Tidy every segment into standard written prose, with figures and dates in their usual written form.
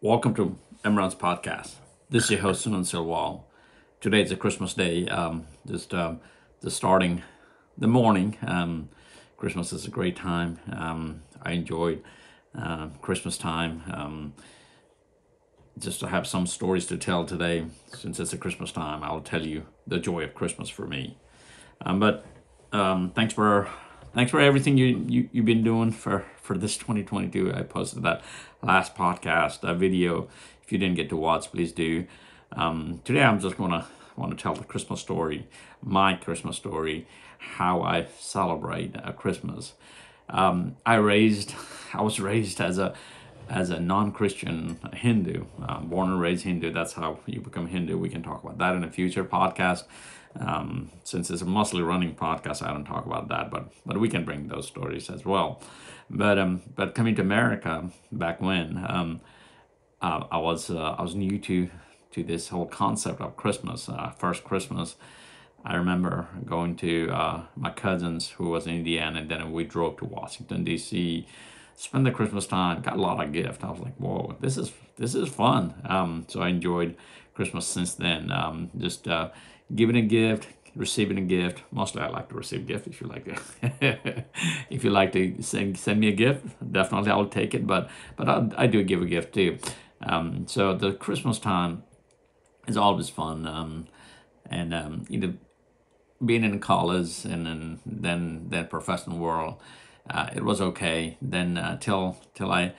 Welcome to Emran's podcast. This is your host Sunan Silwal. Today is a Christmas day. Just starting the morning. Christmas is a great time. I enjoyed Christmas time. Just to have some stories to tell today, since it's a Christmas time, I'll tell you the joy of Christmas for me. But thanks for everything you've been doing for this 2022. I posted that last podcast video. If you didn't get to watch, please do. Today I'm just gonna want to tell the Christmas story, my Christmas story, how I celebrate Christmas. I was raised as a non-Christian Hindu, born and raised Hindu. That's how you become Hindu. We can talk about that in a future podcast. Since it's a mostly running podcast, I don't talk about that, but we can bring those stories as well. But coming to America back when, I was new to this whole concept of Christmas. First Christmas, I remember going to my cousins who was in Indiana, and then we drove to Washington D.C. Spent the Christmas time, got a lot of gift. I was like, whoa, this is fun. So I enjoyed Christmas since then. Just giving a gift, receiving a gift. Mostly I like to receive gift. If you like to, if you like to send me a gift, definitely I'll take it. But I do give a gift too. So the Christmas time is always fun. Being in college and then professional world, it was okay. Then till I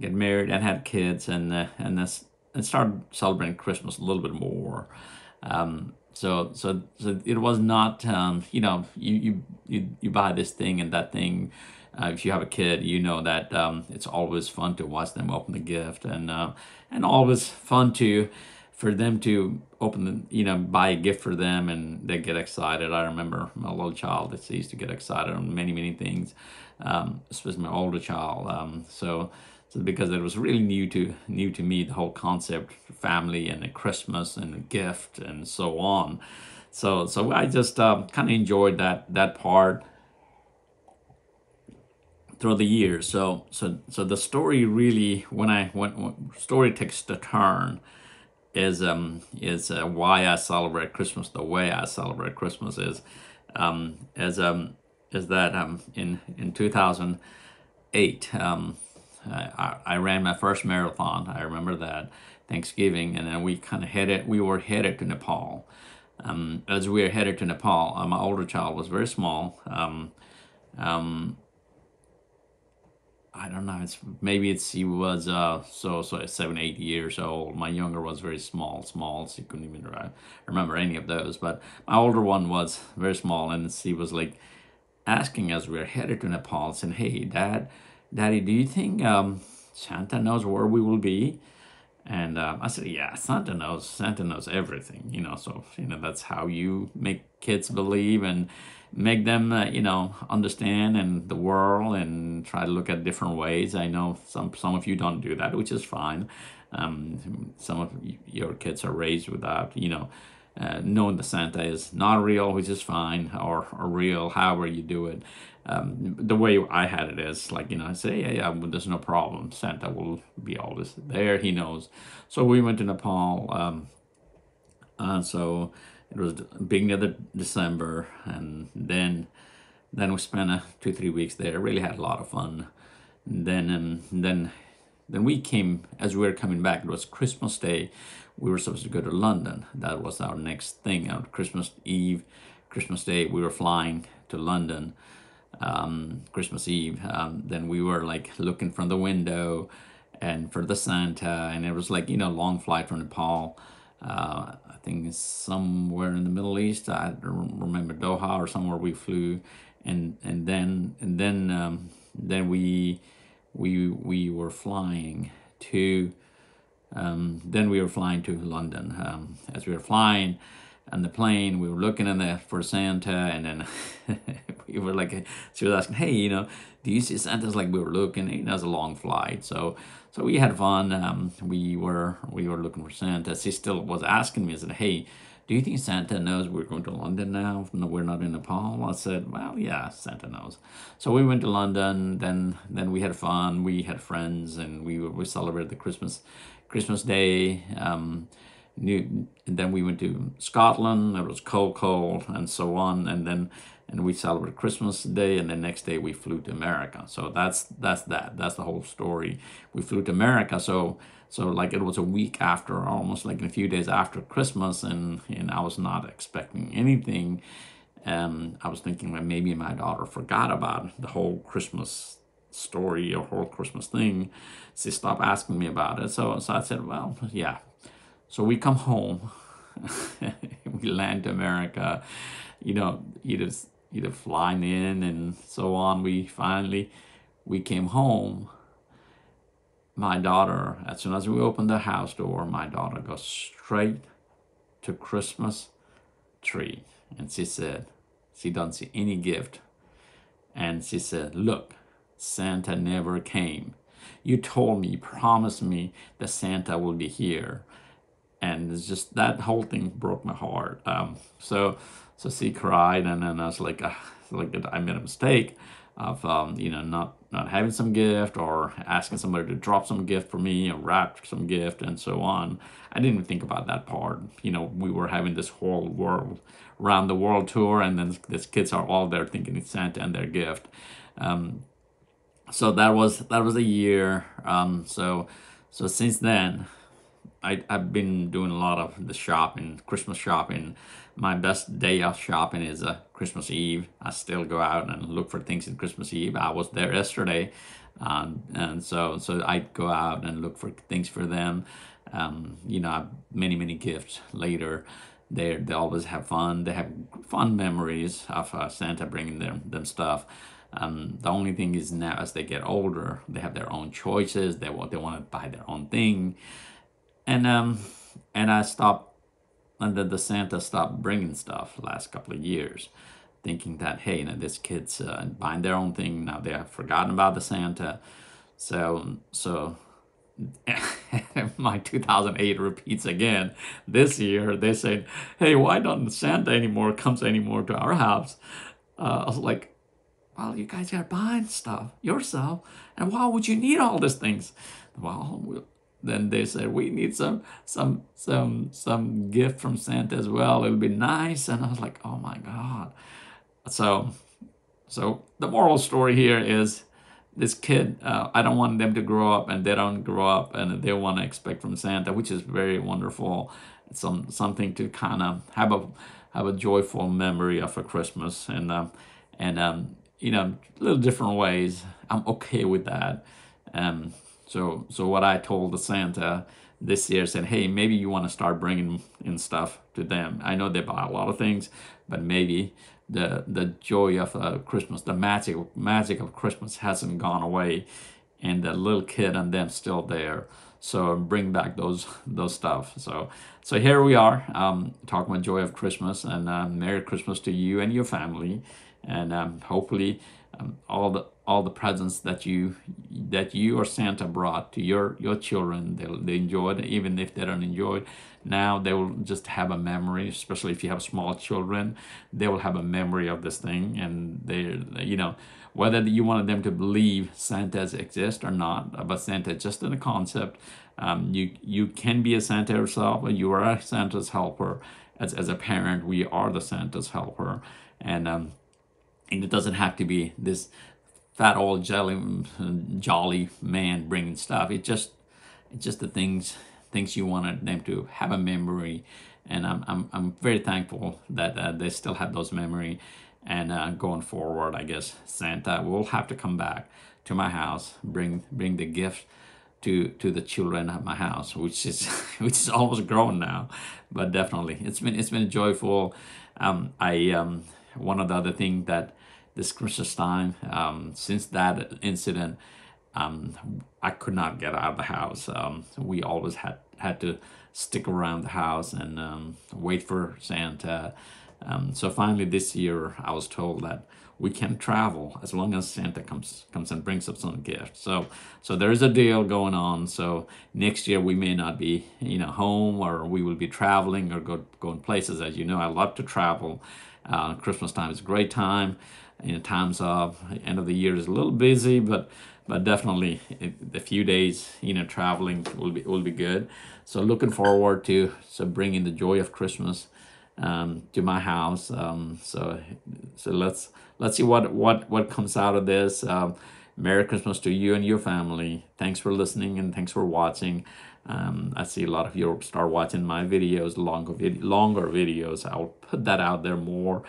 get married and had kids and started celebrating Christmas a little bit more. So it was not, you buy this thing and that thing. If you have a kid, you know that it's always fun to watch them open the gift, and always fun to for them to open buy a gift for them and they get excited. I remember my little child that used to get excited on many things, especially my older child. So because it was really new to me, the whole concept of family and a Christmas and a gift and so on. So I just kind of enjoyed that part through the years. So the story really, when story takes the turn, is why I celebrate Christmas the way I celebrate Christmas is is that in 2008, I ran my first marathon. I remember that Thanksgiving, and then we were headed to Nepal. As we were headed to Nepal, my older child was very small. I don't know. He was so 7 8 years old. My younger was very small, so he couldn't even remember any of those. But my older one was very small, and she was like asking as we were headed to Nepal, saying, "Hey, Daddy, do you think Santa knows where we will be?" And I said, "Yeah, Santa knows. Santa knows everything, you know." So that's how you make kids believe and make them, understand and the world and try to look at different ways. I know some of you don't do that, which is fine. Some of your kids are raised without, knowing that Santa is not real, which is fine, or real, however you do it. The way I had it is like, I say, yeah, well, there's no problem. Santa will be always there. He knows. So we went to Nepal. So it was the beginning of December, and then we spent 2 3 weeks there. Really had a lot of fun. Then we came as we were coming back. It was Christmas Day. We were supposed to go to London. That was our next thing. On Christmas Eve, Christmas Day, we were flying to London. Christmas Eve. Then we were like looking from the window and for the Santa, and it was like long flight from Nepal. I think it's somewhere in the Middle East. I don't remember, Doha or somewhere we flew, and then we were flying to London. As we were flying on the plane, we were looking for Santa, and then we were like, she was asking, "Hey, do you see Santa's?" Like we were looking. It was a long flight, so we had fun. We were looking for Santa. She still was asking me, I said, "Hey, do you think Santa knows we're going to London now? No, we're not in Nepal. I said, well, yeah, Santa knows. So we went to London. Then we had fun. We had friends, and we celebrated the Christmas Day. And then we went to Scotland. It was cold, and so on. And we celebrated Christmas Day, and the next day we flew to America. So that's that. That's the whole story. We flew to America. So like it was a week after, almost like a few days after Christmas, and I was not expecting anything. I was thinking that maybe my daughter forgot about the whole Christmas story or whole Christmas thing. She stopped asking me about it. So I said, well, yeah. So we come home, we land to America, either flying in and so on. We came home. My daughter, as soon as we opened the house door, my daughter goes straight to Christmas tree. And she said, she doesn't see any gift. And she said, look, Santa never came. You told me, you promised me that Santa will be here. And it's just that whole thing broke my heart. So she cried, and then I was like I made a mistake of not having some gift, or asking somebody to drop some gift for me, or wrap some gift, and so on. I didn't even think about that part. We were having this whole world around the world tour, and then these kids are all there thinking it's Santa and their gift. So that was a year. So since then, I've been doing a lot of the shopping, Christmas shopping. My best day of shopping is Christmas Eve. I still go out and look for things in Christmas Eve. I was there yesterday, and so I go out and look for things for them. Many gifts later. They always have fun. They have fun memories of Santa bringing them stuff. The only thing is now, as they get older, they have their own choices. They want to buy their own thing. And I stopped, and then the Santa stopped bringing stuff last couple of years, thinking that, hey, this kid's buying their own thing now. They have forgotten about the Santa. So my 2008 repeats again. This year they said, hey, why don't Santa comes anymore to our house? I was like, well, you guys are buying stuff yourself, and why would you need all these things? Well, then they said, we need some gift from Santa as well. It'll be nice. And I was like, oh my God. So the moral story here is, this kid, I don't want them to grow up, and they don't grow up and they want to expect from Santa, which is very wonderful. Something to kind of have a joyful memory of a Christmas, and little different ways. I'm okay with that. So what I told the Santa this year, said, hey, maybe you want to start bringing in stuff to them. I know they buy a lot of things, but maybe the joy of Christmas, the magic of Christmas hasn't gone away, and the little kid and them still there. So bring back those stuff. So here we are, talking about joy of Christmas, and Merry Christmas to you and your family, and hopefully all the presents that you or Santa brought to your children, they enjoyed. Even if they don't enjoy it now, they will just have a memory. Especially if you have small children, they will have a memory of this thing, and whether you wanted them to believe Santas exist or not, but Santa is just in a concept. You can be a Santa yourself, and you are a Santa's helper. As a parent, we are the Santa's helper, and it doesn't have to be this fat old jolly man bringing stuff. It's just the things you wanted them to have a memory, and I'm very thankful that they still have those memory. And going forward, I guess Santa will have to come back to my house, bring the gift to the children at my house, which is almost grown now, but definitely it's been joyful. One of the other things that this Christmas time, since that incident, I could not get out of the house. We always had to stick around the house and wait for Santa. So finally this year I was told that we can travel as long as Santa comes and brings us some gifts. So there is a deal going on. So next year we may not be home, or we will be traveling or going places. As you know, I love to travel. Christmas time is a great time. Times of end of the year is a little busy, but definitely the few days traveling will be good. So looking forward to bringing the joy of Christmas to my house. So let's see what comes out of this. Merry Christmas to you and your family. Thanks for listening and thanks for watching. I see a lot of you start watching my videos, longer videos. I'll put that out there more.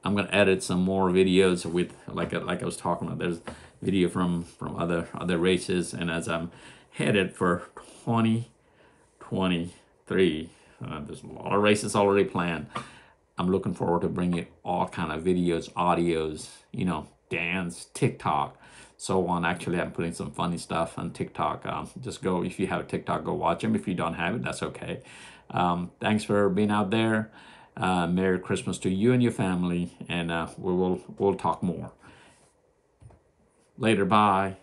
I'm gonna edit some more videos with like I was talking about. There's video from other races, and as I'm headed for 2023, there's a lot of races already planned. I'm looking forward to bringing all kind of videos, audios, dance, TikTok, so on. Actually, I'm putting some funny stuff on TikTok. Just go, if you have a TikTok, go watch them. If you don't have it, that's okay. Thanks for being out there. Merry Christmas to you and your family, and we'll talk more later. Bye.